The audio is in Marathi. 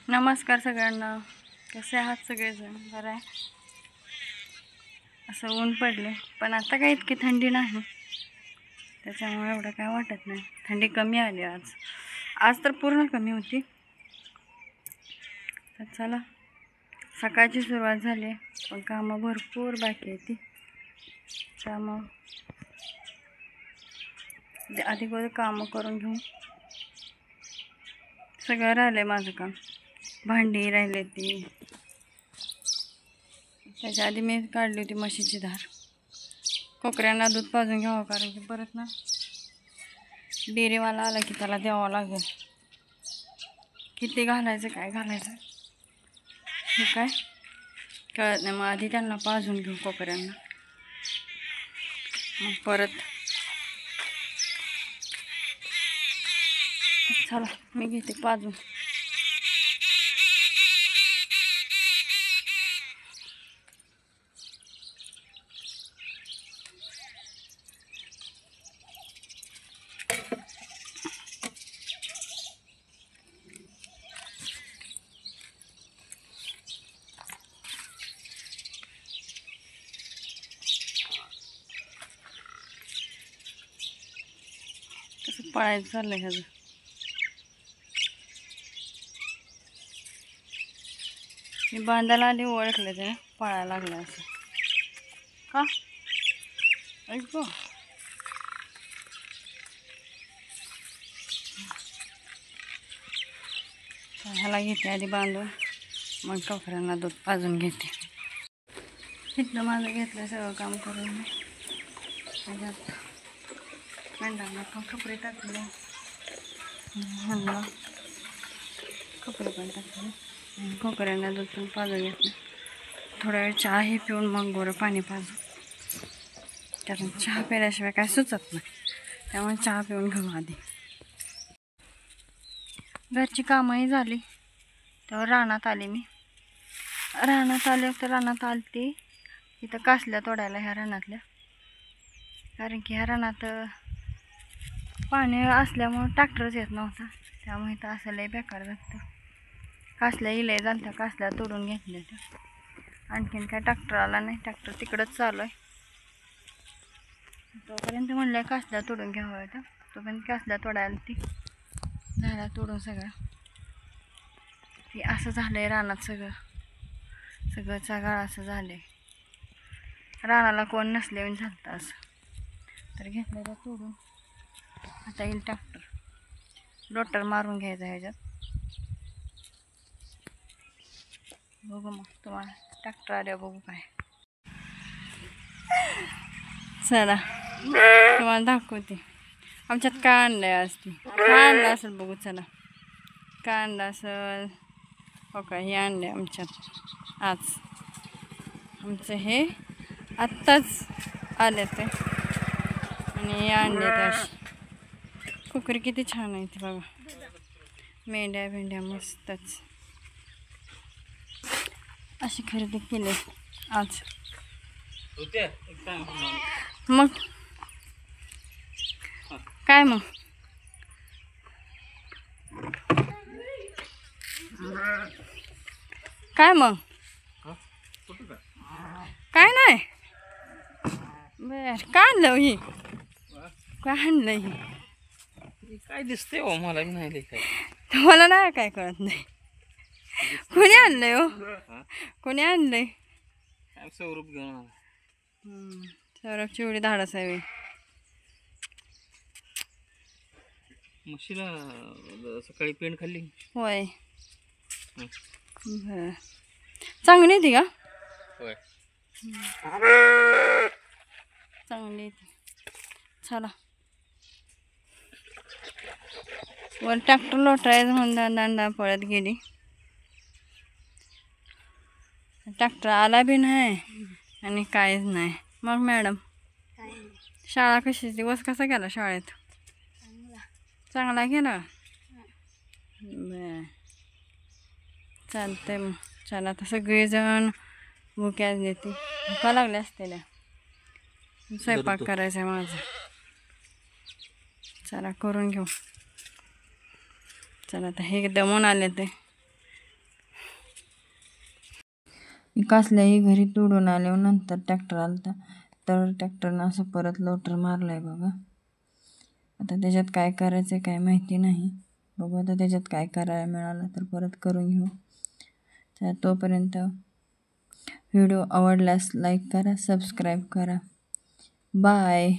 नमस्कार सगळ्यांना, कसे आहात सगळेजण? बरं आहे. असं ऊन पडले पण आता काही इतकी थंडी नाही, त्याच्यामुळे एवढं काय वाटत नाही. थंडी कमी आली आज तर पूर्ण कमी होती. तर चला, सकाळची सुरुवात झाली पण कामं भरपूर बाकी आहे. ती त्यामुळं आधी कामं करून घेऊन सगळं राहिलं आहे माझं काम. भांडी राहिले ती, त्याच्या आधी मी काढली होती म्हशीची धार. कोकऱ्यांना दूध पाजून घ्यावं, कारण की परत ना डेअरीवाला आला की त्याला द्यावं लागेल. किती घालायचं काय घालायचं हे काय कळत नाही. मग आधी त्यांना पाजून घेऊ कोकऱ्यांना, मग परत. चला मी घेते पाजून. कसं पळायचं चाललंय ह्याचं. मी बांधायला आली, ओळखलं ते पळायला लागलं असं का. ऐकू ह्याला घेते आधी बांधून, मग कोकऱ्यांना दूध पाजून घेते. इथलं माझं घेतलं सगळं काम करून मी. त्याच्यात मेंढ्यांना पण कपडे टाकले, ह्यांना कपडे पण टाकले, कोकऱ्यांना दूध पण पाजून घेतलं. थोडा वेळ चहा हे पिऊन मग गोरं पाणी पाजू. कारण चहा प्यायल्याशिवाय काय सुचत नाही, त्यामुळे चहा पिऊन घेऊ आधी. घरची कामंही झाली, तेव्हा रानात आले मी. रानात आले तर रानात आलती इथं कासल्या तोडायला, ह्या रानातल्या. कारण की ह्या रानात पाणी असल्यामुळं ट्रॅक्टरच येत नव्हता, त्यामुळे इथं असं लय बेकार लागतं. कासल्या इले जाणत्या कासल्या तोडून घेतल्या त्या. आणखीन काय ट्रॅक्टर आला नाही, ट्रॅक्टर तिकडंच चालू आहे. तोपर्यंत म्हणलं कासल्या तोडून घ्यावं होतं, तोपर्यंत कासल्या तोडायला ती झाला तोडून सगळं. ती असं झालं आहे रानात, सगळं चगाळ असं झालं आहे. रानाला कोण नसल्यावर झालं असं. तर घेतलं तर तोडून, आता येईल ट्रॅक्टर. रोटर मारून घ्यायचं ह्याच्यात. बघू मग तुम्हाला ट्रॅक्टर आल्यावर बघू काय. चला तुम्हाला दाखवते आमच्यात काय आणलंय आज. ती काय आणलं असेल बघू. चला काय आणलं असेल. हो का, हे आणले आमच्यात आज. आमचं हे आत्ताच आले ते, आणि हे आणले ते अशी. कुकरी किती छान आहे ती बघा. मेंढ्या मस्तच अशी खरेदी केली आज. मग काय मग काय मग काय नाही. बर काय आणलं ही, काय आणलं ही. काय दिसतंय हो मला नाही काय. तुम्हाला नाही काय कळत नाही. कोणी आणलंय हो, कोणी आणलंय. सौरभ घेऊन आला. सौरभची एवढी धाडस आहे. म्हशीला सकाळी पेंड खाल्ली. होय बर, चांगली आहे ती का. होय चांगली आहे ती. चला वर ट्रॅक्टर लोटायचं म्हणून दांडा पळत गेली. ट्रॅक्टर आला बी नाही आणि काहीच नाही. मग मॅडम शाळा कशी, दिवस कसा गेला शाळेत. चांगला गेला. बर चालतंय मग. चला आता सगळेजण भुक्याच देते, भुका लागल्या असतेल्या. स्वयंपाक करायचा आहे माझा. चला करून घेऊ. चला आता हे दमून आले ते, कासल्याही घरी तोडून आल्यावर नंतर ट्रॅक्टर आलता, तर ट्रॅक्टरनं असं परत लोटर मारलं आहे बघा. आता त्याच्यात काय करायचं आहे काय माहिती नाही. बघू आता त्याच्यात काय करायला मिळालं तर परत करून घेऊ. तर तोपर्यंत व्हिडिओ आवडल्यास लाईक करा, सबस्क्राईब करा. बाय.